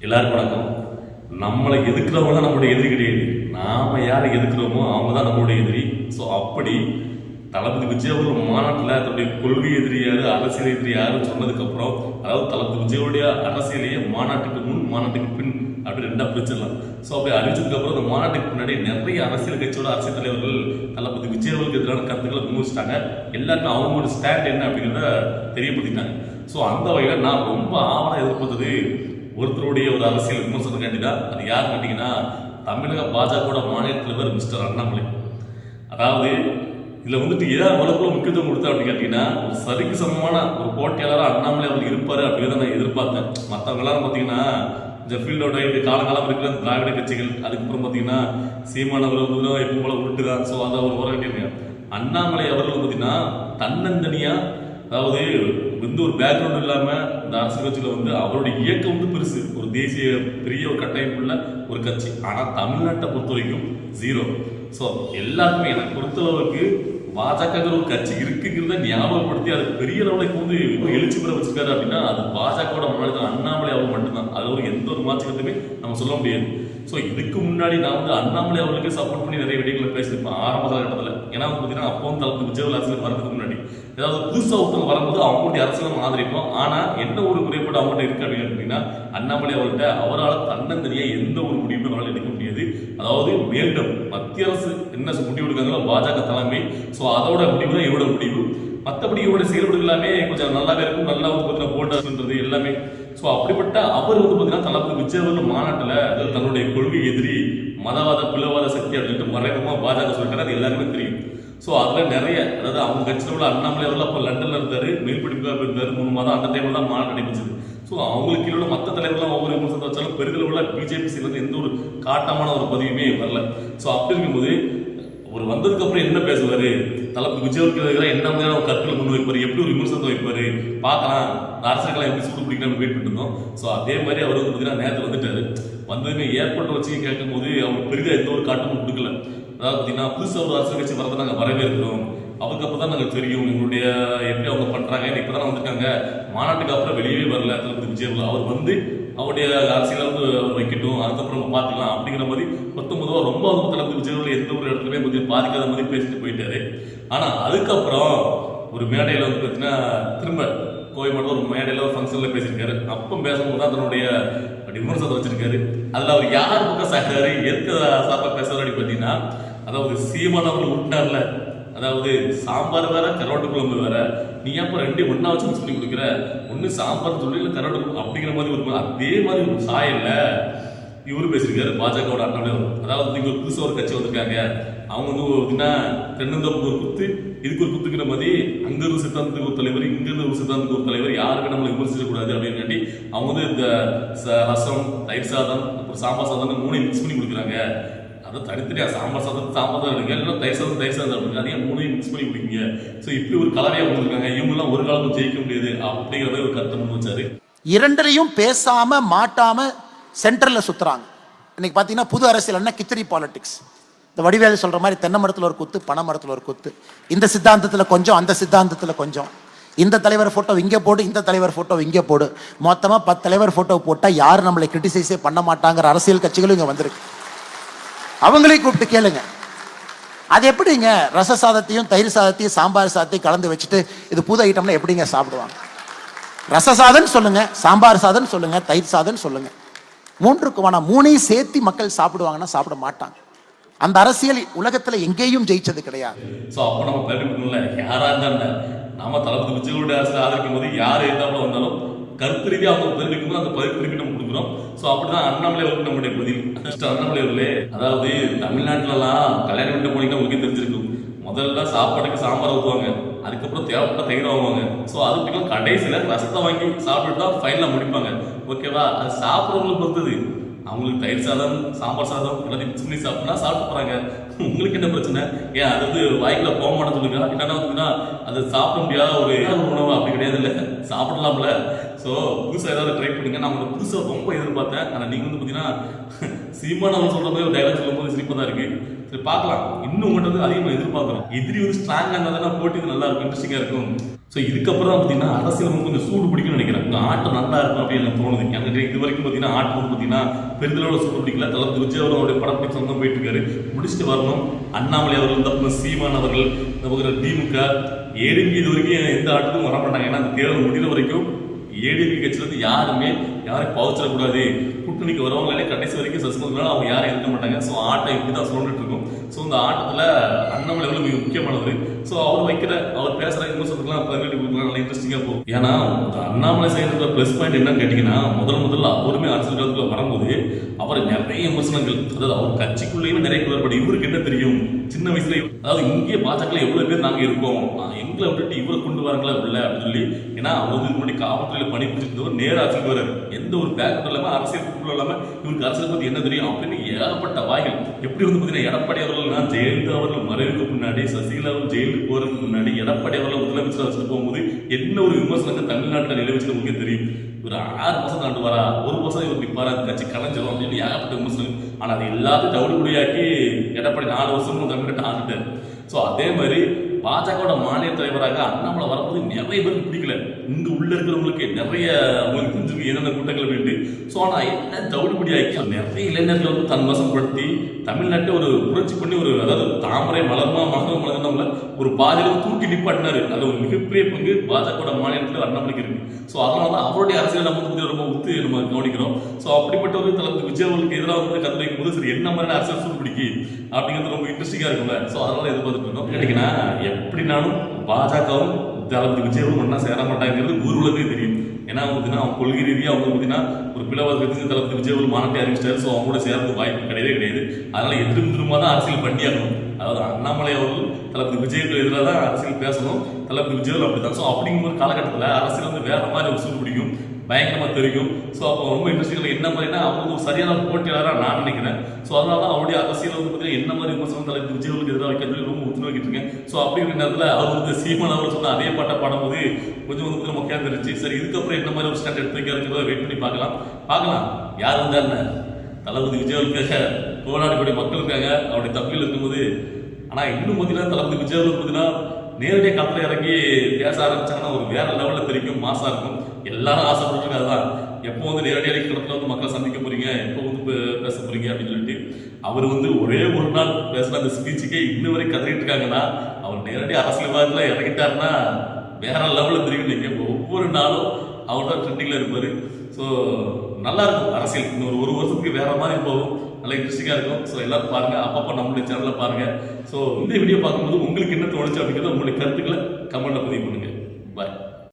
எல்லாருக்கும் வணக்கம். நம்மளை எதிர்க்கிறவங்க தான் நம்மளுடைய எதிரி கிடையாது. நாம யாரை எதிர்க்கிறோமோ அவங்க தான் நம்மளுடைய எதிரி. ஸோ அப்படி தளபதி விஜய் அவர்கள் மாநாட்டில் தன்னுடைய கொள்கை எதிரி யாரு, அரசியல் எதிரி யாருன்னு சொன்னதுக்கப்புறம், அதாவது தளபதி விஜயோடைய அரசியலையே மாநாட்டுக்கு முன் மாநாட்டுக்கு பின் அப்படி ரெண்டா பிரிச்சிடலாம். ஸோ அப்படி அறிவிச்சதுக்கப்புறம் அந்த மாநாட்டுக்கு முன்னாடி நிறைய அரசியல் கட்சியோட அரசியல் தலைவர்கள் தளபதி விஜய் அவர்களுக்கு எதிரான கருத்துக்களை முன்வச்சிட்டாங்க. எல்லாருக்கும் அவங்களோட ஸ்டாண்ட் என்ன அப்படிங்கிறத தெரியப்படுத்திட்டாங்க. ஸோ அந்த வகையில் நான் ரொம்ப ஆவணம் எதிர்பார்த்தது ஒருத்தருடைய ஒரு அரசியல் விமர்சனத்துக்காண்டி தான். அது யார் கேட்டீங்கன்னா, தமிழக பாஜக மாநில தலைவர் மிஸ்டர் அண்ணாமலை. அதாவது இதில் வந்துட்டு ஏதாவது வழக்குள்ள முக்கியத்துவம் கொடுத்தா அப்படின்னு கேட்டீங்கன்னா, ஒரு சரிக்கு சமமான ஒரு போட்டியாளராக அண்ணாமலை அவர் இருப்பார் அப்படிங்கிறத நான் எதிர்பார்த்தேன். மற்றவங்க எல்லாரும் பார்த்தீங்கன்னா இந்த ஃபீல்டோட காலகாலம் இருக்கிற திராவிட கட்சிகள், அதுக்கப்புறம் பார்த்தீங்கன்னா சீமானவர் வந்து எப்பவும் போல உருட்டு தான். ஸோ அதை அவர் வர வேண்டியிருக்காங்க. அண்ணாமலை அவர்கள் பார்த்தீங்கன்னா தன்னந்தனியாக, அதாவது எந்த ஒரு பேக்ரவுண்ட் இல்லாமல் இந்த அரசியல் கட்சியில் வந்து அவருடைய இயக்கம் வந்து பெருசு, ஒரு தேசிய பெரிய ஒரு கட்டமைப்புள்ள ஒரு கட்சி. ஆனால் தமிழ்நாட்டை பொறுத்த வரைக்கும் ஜீரோ. ஸோ எல்லாருக்குமே எனக்கு பொறுத்தளவுக்கு பாஜக ஒரு கட்சி இருக்குங்கிறத ஞாபகப்படுத்தி அது பெரிய லெவலில் வந்து எழுச்சி பெற வச்சிருக்காரு அப்படின்னா அது பாஜக மாநில அண்ணாமலை அவர் மட்டும்தான். அது ஒரு எந்த ஒரு மாற்றத்தையுமே நம்ம சொல்ல முடியாது. ஸோ இதுக்கு முன்னாடி நான் வந்து அண்ணாமலை அவர்களுக்கு சப்போர்ட் பண்ணி நிறைய வீடியோக்களை பேசியிருப்பேன் ஆரம்ப காலகட்டத்தில். ஏன்னா வந்து பார்த்தீங்கன்னா அப்போ வந்து தளபதி விஜய் அரசியல் வரதுக்கு முன்னாடி ஏதாவது புதுசாக ஒருத்தவங்க வரும்போது அவங்களுடைய அரசியலும் ஆதரிப்போம். ஆனால் என்ன ஒரு குறைபாடு அவங்கள்ட்ட இருக்கு அப்படின்னு கேட்டீங்கன்னா, அண்ணாமலை அவர்கிட்ட அவரால் தன்னந்தனியாக எந்த ஒரு முடிவுமே அவரால் எடுக்க முடியாது. அதாவது மேலிடம் மத்திய அரசு என்ன முடிவு எடுக்காங்களோ பாஜக தலைமை, ஸோ அதோட முடிவு தான் இவரோட முடிவு. மற்றபடி இவரோட செயல்பாடு எல்லாமே கொஞ்சம் நல்லாவே இருக்கும். நல்லா வந்து பார்த்தீங்கன்னா போல்டாக எல்லாமே. ஸோ அப்படிப்பட்ட அவர் வந்து பார்த்தீங்கன்னா தளபதி விஜய் அவர்கள் மாநாட்டில் தன்னுடைய கொள்கை எதிரி மதவாத பிளவாத சக்தி அப்படின்ட்டு மறைமுகமாக பாஜக சொல்லிட்டாரு. அது எல்லாருமே தெரியும். ஸோ அதில் நிறைய, அதாவது அவங்க கட்சியில் உள்ள அண்ணாமலை அவர்கள் அப்போ லண்டனில் இருந்தார், மேல்படிப்புக்காக இருந்தார் 3 மாதம். அந்த டைமில் தான் மாநாடு நடைபெற்றது. ஸோ அவங்களுக்கு கீழே உள்ள மற்ற தலைவர்கள்லாம் ஒவ்வொரு விமர்சனத்தை வச்சாலும் பெருகில் உள்ள பிஜேபி வந்து எந்த ஒரு காட்டமான ஒரு பதிவுமே வரல. ஸோ அப்படி இருக்கும்போது அவர் வந்ததுக்கு அப்புறம் என்ன பேசுவாரு, தளபதி விஜய்க்கு எதிராக என்ன மாதிரியான ஒரு கற்களை முன் வைப்பாரு, எப்படி ஒரு விமர்சனத்தை வைப்பாரு பார்க்கலாம், அரசியல்களை எப்படி சூடு பிடிக்கணும்னு வெயிட் பண்ணிட்டு இருந்தோம். ஸோ அதே மாதிரி அவர் வந்து பார்த்தீங்கன்னா நேரத்தில் வந்துட்டாரு. வந்ததுமே ஏர்போர்ட் வச்சு கேட்கும் போது அவர் பெரிதாக எந்த ஒரு காட்டமும் கொடுக்கல. அதாவது பார்த்தீங்கன்னா புதுசாக ஒரு அரசியல் கட்சி வரதை நாங்கள் வரவேற்கிறோம், அவருக்கு அப்போ தான் நாங்கள் தெரியும் எங்களுடைய எப்படி அவங்க பண்ணுறாங்க, இப்போ தான் வந்திருக்காங்க, மாநாட்டுக்கு அப்புறம் வெளியே வரல தளபதி விஜய். அவர் வந்து அவருடைய அரசியலை வந்து அவர் வைக்கட்டும், அதுக்கப்புறம் பார்த்துக்கலாம் அப்படிங்கிற மாதிரி 19 ரொம்ப வந்து தளபதி விஜய் எந்த ஒரு இடத்துலையுமே கொஞ்சம் பாதிக்காத மாதிரி பேசிட்டு போயிட்டாரு. ஆனால் அதுக்கப்புறம் ஒரு மேடையில் வந்து பார்த்தீங்கன்னா திரும்ப கோயம்பேடு ஒரு மேடையில் ஒரு ஃபங்க்ஷனில் பேசியிருக்காரு. அப்போ பேசும்போது தான் தன்னுடைய விமர்சனத்தை வச்சிருக்காரு. அதில் அவர் யார் பக்கம் சாகிறாரு, எதுக்கு சாப்பாக பேசுறாரு அப்படின்னு பார்த்தீங்கன்னா, அதாவது சீமான் அவர்கள் விட்டார்ல, அதாவது சாம்பார் வேற கரோட்டு குழம்பு வேற, நீ அப்போ ரெண்டையும் ஒன்றா வச்சு மிக்ஸ் பண்ணி கொடுக்குற, ஒன்று சாம்பார் சொல்லி இல்லை கரோட்டு குழம்பு அப்படிங்கிற மாதிரி ஒரு அதே மாதிரி ஒரு சாயல்ல இவரு பேசியிருக்காரு பாஜகவோட அண்ணாமலை. அதாவது இங்கே புதுசாக ஒரு கட்சி வந்திருக்காங்க, அவங்க வந்து பார்த்தீங்கன்னா தென்னந்தோப்புக்கு ஒரு குத்து, இதுக்கு ஒரு குத்துக்கிற மாதிரி அங்கிருந்து சித்தாந்தத்துக்கு ஒரு தலைவர், இங்கிருந்து ஒரு சித்தாந்தத்துக்கு ஒரு தலைவர், யாருமே நம்மளை விமர்சிக்கக்கூடாது அப்படின்னு காட்டி அவங்க வந்து இந்த ரசம், தயிர் சாதம், அப்புறம் சாம்பார் சாதம் 3 மிக்ஸ் பண்ணி கொடுக்குறாங்க. அதை தனித்தனியாக சாம்பார் சாதம் சாம்பார் தான் எடுங்க, இல்லைன்னா தயிர் சாதம் எடுங்க, அதையும் 3 மிக்ஸ் பண்ணி குடிங்க. ஸோ இப்படி ஒரு கலவையாக வந்திருக்காங்க, இவங்கெல்லாம் ஒரு காலமும் ஜெயிக்க முடியாது அப்படிங்கிற மாதிரி ஒரு கருத்தை முன் வச்சாரு. இரண்டரையும் பேசாம மாட்டாம சென்டர்ல சுத்துறாங்க. இன்னைக்கு பாத்தீங்கன்னா புது அரசியல் என்ன கிச்சடி பாலிடிக்ஸ். இந்த வடிவேலு சொல்ற மாதிரி தென்னை மரத்துல ஒரு குத்து, பனை மரத்துல ஒரு குத்து, இந்த சித்தாந்தத்துல கொஞ்சம், அந்த சித்தாந்தத்துல கொஞ்சம், இந்த தலைவர் போட்டோ இங்கே போடு, இந்த தலைவர் போட்டோ இங்கே போடு, மொத்தமா 10 தலைவர் போட்டோ போட்டா யாரும் நம்மளை கிரிட்டிசைஸே பண்ண மாட்டாங்கிற அரசியல் கட்சிகளும் இங்க வந்திருக்கு. அவங்களையும் கூப்பிட்டு கேளுங்க, அது எப்படிங்க ரச சாதத்தையும் தயிர் சாதத்தையும் சாம்பார் சாதத்தையும் கலந்து வச்சுட்டு இது புது ஐட்டம்ல எப்படிங்க சாப்பிடுவாங்க? ரச சாதம் சொல்லுங்க, சாம்பார் சாதம் சொல்லுங்க, தயிர் சாதம் சொல்லுங்க, 3க்கு வேணா 3ஐயும் சேர்த்து மக்கள் சாப்பிடுவாங்கன்னா சாப்பிட மாட்டாங்க. அந்த அரசியல் உலகத்துல எங்கேயும் ஜெயிச்சது கிடையாது. ஸோ அப்போ நம்ம பிரதிபலிக்கணும்ல, யாரா இருந்தாலும் நாம தளபதி விஜயோட அரசியல் ஆதரிக்கும் போது யார் எதிர்த்தாப்புல வந்தாலும் கருத்து ரீதியாக அவங்க பதிலளிக்கும் போது அந்த பதில் நம்ம கொடுக்குறோம். ஸோ அப்படிதான் அண்ணாமலை அவருக்கு நம்முடைய பதில். அண்ணாமலை அவர்களே, அதாவது தமிழ்நாட்டிலலாம் கல்யாணம் பண்ணிட்டு போனீங்கன்னா உங்களுக்கு தெரிஞ்சிருக்கும், முதல்ல சாப்பாட்டுக்கு சாம்பார் ஊற்றுவாங்க, அதுக்கப்புறம் தேவைப்பட்ட தயிர் வாங்குவாங்க. ஸோ அதுக்கெல்லாம் கடைசியில் ரசத்தை வாங்கி சாப்பிட்டு தான் ஃபைனலாக முடிப்பாங்க. ஓகேவா? அது சாப்பிட்றவங்களுக்கு பொறுத்தது. அவங்களுக்கு தயிர் சாதம், சாம்பார் சாதம் எல்லாத்தையும் மிக்ஸ் பண்ணி சாப்பிட்டா சாப்பிட்டு போகிறாங்க. உங்களுக்கு என்ன பிரச்சனை? ஏன் அது வந்து வாய்க்குள்ள போக மாட்டேன்னு சொல்லுங்க. என்னன்னா வந்துன்னா அது சாப்பிட முடியாத ஒரு உணவு அப்படி கிடையாது, இல்லை சாப்பிடலாம்ல. ஸோ புதுசாக ஏதாவது ட்ரை பண்ணுங்க. நான் உங்களை புதுசாக ரொம்ப எதிர்பார்த்தேன். ஆனால் நீங்கள் வந்து பார்த்தீங்கன்னா சீமான் அவர் சொல்கிற மாதிரி ஒரு டைலாக் சொல்லும் போது சிரிப்பாக தான் இருக்கு. சரி பார்க்கலாம். இன்னும் உங்கள்கிட்ட வந்து அதிகமாக எதிர்பார்க்குறோம். எதிரி வந்து ஸ்ட்ராங்காக இருந்தால் தானே போட்டி நல்லா இருக்கும், இன்ட்ரெஸ்டிங்காக இருக்கும். ஸோ இதுக்கப்புறம் தான் பார்த்தீங்கன்னா அரசியல் வந்து கொஞ்சம் சூடு பிடிக்கும்னு நினைக்கிறேன். இந்த ஆட்டம் நல்லா இருக்கும் அப்படின்னு எனக்கு தோணுது. எனக்கு இது வரைக்கும் பார்த்தீங்கன்னா ஆட்டம் வந்து பார்த்தீங்கன்னா பெருந்தளோட சூடு பிடிக்கல. தளபதி விஜய் அவருடைய படப்பிடிப்பு சொந்தம் போயிட்டு இருக்காரு. முடிச்சுட்டு வரணும். அண்ணாமலை அவர்கள், இந்த பக்கம் சீமான் அவர்கள், இந்த பக்கம் திமுக, ஏடிபி இது வரைக்கும் எந்த ஆட்டத்துக்கும் வர மாட்டாங்க. ஏன்னா அந்த தேர்தல் முடிகிற வரைக்கும் ஏடிபி கட்சியிலேருந்து யாருமே யாரையும் பவச்சிடக்கூடாது, கூட்டணிக்கு வரவங்களே கடைசி வரைக்கும் சஸ்பெண்ட் அவங்க யாரும் இருக்க மாட்டாங்க. ஸோ ஆட்டம் இப்படி தான் சொல்லிட்டு இருக்கும். ஸோ இந்த ஆட்டத்தில் அண்ணாமலை எவ்வளோ மிக முக்கியமானவர். ஸோ அவர் பேசுகிற விமர்சனத்துக்குலாம் பதினெட்டு கொடுக்கலாம், நல்லா இன்ட்ரெஸ்டிங்காக போகும். ஏன்னா அண்ணாமலை செய்யறதுல ப்ளஸ் பாயிண்ட் என்னன்னு கேட்டிங்கன்னா, முதல்ல அவருமே அரசியல் காலத்தில் வரும்போது அவர் நிறைய விமர்சனங்கள், அதாவது அவர் கட்சிக்குள்ளேயுமே நிறைய குளறுபடி. இவருக்கு என்ன தெரியும் சின்ன வயசுல, அதாவது இங்கே பாஜக எவ்வளவு பேர் நாங்கள் இருக்கோம், எங்களை விட்டுட்டு இவரை கொண்டு வராங்களா உள்ள அப்படின்னு சொல்லி. ஏன்னா அவர் வந்து முன்னாடி காவல்துறையில் பணிபுரிஞ்சிருந்தவர் நேர அரசியல் வராரு. எந்த ஒரு பேக்ரவுண்ட் இல்லாமல் அரசியல் இல்லாமல் இவருக்கு அரசியல் பற்றி என்ன தெரியும் அப்படின்னு ஏகப்பட்ட வாய்கள். எப்படி வந்து பார்த்தீங்கன்னா எடப்பாடி அவர்கள் ஜெயலலிதா அவர்கள் மறைவுக்கு முன்னாடி, சசிகலா அவர்கள் ஜெயிலுக்கு போறதுக்கு முன்னாடி எடப்பாடி அவர்கள் முதலமைச்சர் வச்சுட்டு போகும்போது என்ன ஒரு விமர்சனங்கள் தமிழ்நாட்டில் நிலவச்சு உங்களுக்கு தெரியும். ஒரு 6 மாசம் தாண்டு வரா, 1 மாசம் இவர் நிற்பாரா, கட்சி கலைஞ்சிரும் அப்படின்னு ஏகப்பட்ட விமர்சனம். ஆனால் அது எல்லாத்தையும் தவிடுபடியாக்கி எடப்பாடி 4 வருஷமும் தமிழ்நாட்டை ஆண்டுட்டார். ஸோ அதே மாதிரி பாஜகவோட மாநில தலைவராக அண்ணாமலை வரும்போது நிறைய பேருக்கு பிடிக்கல. இங்க உள்ள இருக்கிறவங்களுக்கு நிறைய அவங்களுக்கு தெரிஞ்சிருக்கு என்னென்ன கூட்டங்கள் அப்படின்ட்டு. ஸோ ஆனால் என்ன தவிடுபடி ஆக்கி நிறைய இளைஞர்களை வந்து தன் வசப்படுத்தி தமிழ்நாட்டை ஒரு புரட்சி பண்ணி ஒரு, அதாவது தாமரை மலர்மா மலர்ந்தவங்கள ஒரு பாதையில தூக்கி நிப்பாட்டினாரு. அது ஒரு மிகப்பெரிய பங்கு பாஜகவோட மாநிலத்தில் அண்ணாமலைக்கு இருக்கு. ஸோ அதனால தான் அவருடைய அரசியல் நம்ம வந்து ரொம்ப ஒத்து நம்ம கவனிக்கிறோம். ஸோ அப்படிப்பட்ட ஒரு தளபதி விஜய் அவர்களுக்கு எதிராக வந்து கத்து வைக்கும் போது சரி என்ன மாதிரி அரசியல் சூடு பிடிக்கி அப்படிங்கிறது ரொம்ப இன்ட்ரெஸ்டிங்காக இருக்கும்ல. ஸோ அதனால எதிர்பார்த்துட்டு இருக்கோம். கேட்டீங்கன்னா எப்படினாலும் பாஜகவும் தளபதி விஜயவும் ஒன்றா சேர மாட்டாங்கிறது ஊர் உலகே தெரியும். ஏன்னா பார்த்தீங்கன்னா அவங்க கொள்கை ரீதியாக அவங்க பார்த்தீங்கன்னா ஒரு பிளவாதத்துக்கு தளபதி விஜய் ஒரு மாநாட்டை அறிவிச்சிட்டாரு. ஸோ அவங்க கூட சேர்ந்து வாய்ப்பு கிடையாது. அதனால எதிரும் திரும்ப தான் அரசியல் பண்ணியாகணும். அதாவது அண்ணாமலை அவர்கள் தளபதி விஜய்க்கு எதிராக தான் அரசியல் பேசணும். தளபதி விஜய் அப்படித்தான். ஸோ அப்படிங்கிற ஒரு காலகட்டத்தில் அரசியல் வந்து வேற மாதிரி ஒரு சூடு பிடிக்கும், பயங்கரமாக தெரியும். ஸோ அப்போ ரொம்ப இன்ட்ரெஸ்டிங் என்ன மாதிரினா அவங்க ஒரு சரியான போட்டியாளராக நான் நினைக்கிறேன். ஸோ அதனால தான் அவருடைய அரசியல் வந்து பார்த்தீங்கன்னா என்ன மாதிரி விமர்சனம் தளபதி விஜய்களுக்கு எதிராக வைக்கிறது ரொம்ப ஒத்து வைக்கிட்டு இருக்கேன். ஸோ அப்படிங்கிற நேரத்தில் அவர் வந்து சீமான் அவர் சொன்ன அதே பாட்டை பாடும்போது கொஞ்சம் வந்து மொக்கையாக தெரிஞ்சு சரி இதுக்கப்புறம் என்ன மாதிரி ஒரு ஸ்டாண்ட் எடுத்து வைக்கிறதுக்கு வெயிட் பண்ணி பார்க்கலாம் யார் வந்தா என்ன. தளபதி விஜய்களுக்காக போராடக்கூடிய மக்கள் இருக்காங்க, அவருடைய தப்பில் இருக்கும்போது. ஆனால் இன்னும் பார்த்தீங்கன்னா தளபதி விஜய்களுக்கு பார்த்தீங்கன்னா நேரடியாக களத்தில் இறங்கி பேச ஆரம்பிச்சாங்கன்னா ஒரு வேற லெவலில் தெரியும், மாசா இருக்கும். எல்லாரும் ஆசைப்பட்டு அதுதான் எப்போ வந்து நேரடியாக களத்தில் வந்து மக்களை சந்திக்க போறீங்க, எப்போ வந்து பேச போறீங்க அப்படின்னு சொல்லிட்டு அவர் வந்து ஒரே ஒரு நாள் பேசின அந்த ஸ்பீச்சுக்கே இன்னும் வரை கதறிட்டு இருக்காங்கன்னா அவர் நேரடியாக அரசியல் விவாதத்தில் இறங்கிட்டாருன்னா வேற லெவலில் தெரியும். நீங்கள் ஒவ்வொரு நாளும் அவர் தான் ட்ரெண்டிங்கில் இருப்பார். ஸோ நல்லா இருக்கும் அரசியல். இன்னொரு 1 வருஷத்துக்கு வேற மாதிரி போகும், நல்லா இன்ட்ரெஸ்டிங்காக இருக்கும். ஸோ எல்லாரும் பாருங்க, அப்பப்போ நம்மளுடைய சேனலில் பாருங்க. ஸோ இந்த வீடியோ பார்க்கும்போது உங்களுக்கு என்ன தோணுச்சு அப்படிங்கிறத உங்களுடைய கருத்துக்களை கமெண்ட்ல பதிவு பண்ணுங்க. பாய்.